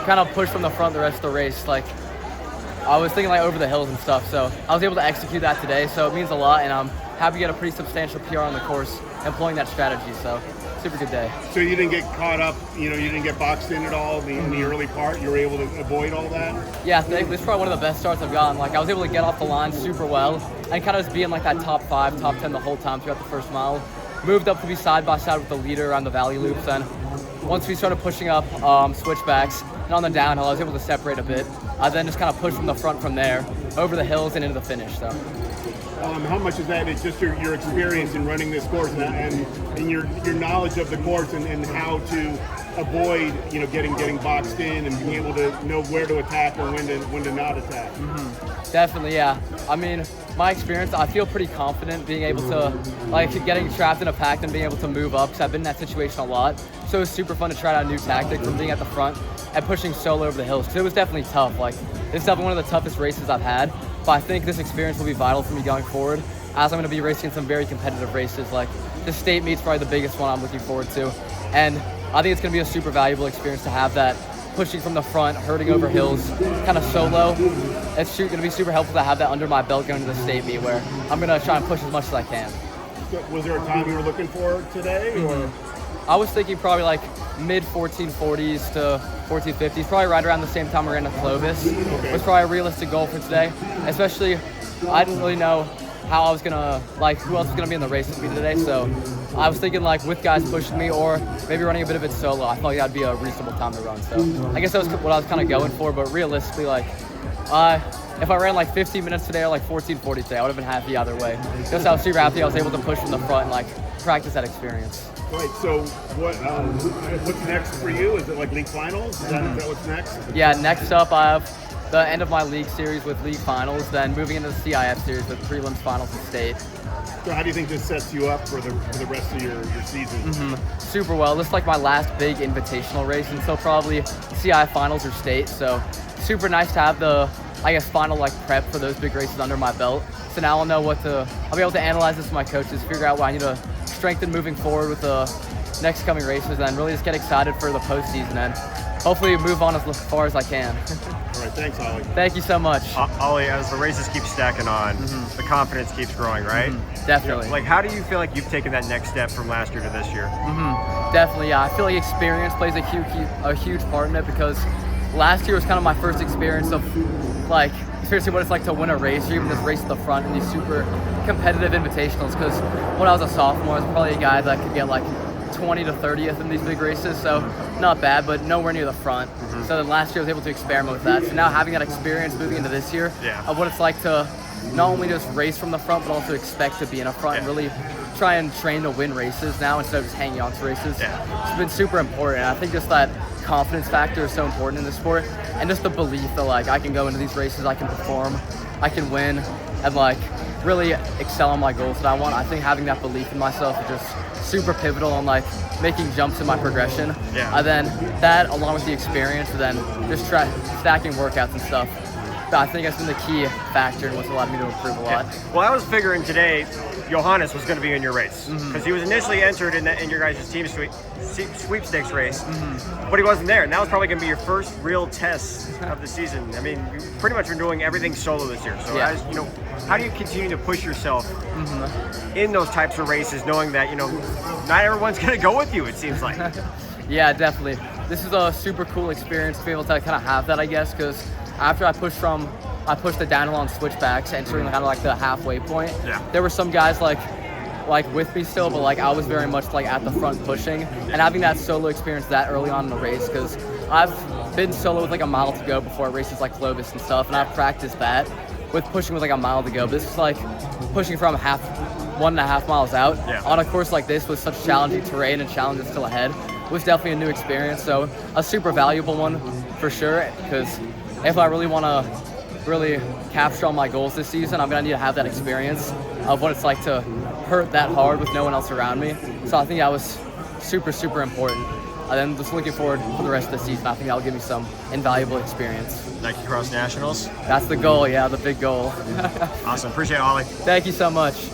kind of push from the front the rest of the race. Like, I was thinking like over the hills and stuff, so I was able to execute that today, so it means a lot, and I'm happy to get a pretty substantial PR on the course employing that strategy, so super good day. So you didn't get caught up, you didn't get boxed in at all in the early part? You were able to avoid all that? Yeah, this is probably one of the best starts I've gotten. Like, I was able to get off the line super well and kind of just be in like that top 5, top 10 the whole time throughout the first mile. Moved up to be side by side with the leader around the valley loops, and once we started pushing up switchbacks and on the downhill, I was able to separate a bit. I then just kind of pushed from the front from there, over the hills and into the finish. So. How much is that? It's just your experience in running this course and your knowledge of the course and how to avoid getting boxed in and being able to know where to attack or when to not attack. Definitely, yeah. I mean, my experience, I feel pretty confident being able to, like, getting trapped in a pack and being able to move up, because I've been in that situation a lot. So it was super fun to try out a new tactic from being at the front and pushing solo over the hills, because it was definitely tough. Like, this is definitely one of the toughest races I've had, but I think this experience will be vital for me going forward, as I'm going to be racing some very competitive races. Like, the state meet's probably the biggest one I'm looking forward to, and I think it's going to be a super valuable experience to have that pushing from the front, herding over hills, kind of solo. It's going to be super helpful to have that under my belt going to the state meet, where I'm going to try and push as much as I can. Was there a time you were looking for today? Or? I was thinking probably like mid 1440s to 1450s, probably right around the same time we ran to Clovis. Okay. Was probably a realistic goal for today, especially I didn't really know how I was gonna, like, who else was gonna be in the race with me today, so I was thinking like with guys pushing me or maybe running a bit of it solo. I thought like that'd be a reasonable time to run, so I guess that was what I was kind of going for, but realistically, like, if I ran like 15 minutes today or like 1440 today, I would have been happy either way. Just I was super happy I was able to push from the front and like practice that experience. Right, so what's next for you? Is it like league finals? Is that what's next? Yeah, next up I have the end of my league series with league finals, then moving into the CIF series with prelims, finals, and state. So how do you think this sets you up for the rest of your season? Super well. This is like my last big invitational race until probably CI finals or state, so super nice to have the, I guess, final like prep for those big races under my belt. So now I'll know I'll be able to analyze this with my coaches, figure out what I need to strengthen moving forward with the next coming races, and really just get excited for the postseason and hopefully move on as far as I can. All right, thanks, Olly. Thank you so much. Olly, as the races keep stacking on, the confidence keeps growing, right? Definitely. Like, how do you feel like you've taken that next step from last year to this year? Definitely, yeah. I feel like experience plays a huge part in it, because last year was kind of my first experience of like seriously what it's like to win a race or even just race at the front in these super competitive invitationals, because when I was a sophomore I was probably a guy that could get like 20 to 30th in these big races, so not bad, but nowhere near the front. So then last year I was able to experiment with that, so now having that experience moving into this year of what it's like to not only just race from the front but also expect to be in a front and really try and train to win races now instead of just hanging on to races. It's been super important, and I think just that confidence factor is so important in this sport, and just the belief that like I can go into these races, I can perform, I can win, and like really excel on my goals that I want. I think having that belief in myself is just super pivotal on like making jumps in my progression. And then that along with the experience, and then just stacking workouts and stuff, I think that's been the key factor and what's allowed me to improve a lot. Well, I was figuring today Johannes was going to be in your race, because he was initially entered in your guys' team sweepstakes race, but he wasn't there. And that was probably going to be your first real test of the season. I mean, you pretty much been doing everything solo this year. So as you know, how do you continue to push yourself in those types of races, knowing that not everyone's going to go with you? It seems like. Yeah, definitely. This is a super cool experience to be able to kind of have that, I guess, because after I pushed the downhill on switchbacks, entering kind of like the halfway point. There were some guys like with me still, but like I was very much like at the front pushing, and having that solo experience that early on in the race, because I've been solo with like a mile to go before races like Clovis and stuff, and I've practiced that with pushing with like a mile to go. But this is like pushing from 1.5 miles out on a course like this with such challenging terrain and challenges still ahead was definitely a new experience. So a super valuable one for sure, because if I really want to capture all my goals this season, I'm going to need to have that experience of what it's like to hurt that hard with no one else around me. So I think that was super, super important. And then just looking forward for the rest of the season. I think that'll give me some invaluable experience. SAC Cross Nationals? That's the goal, yeah, the big goal. Awesome. Appreciate it, Olly. Thank you so much.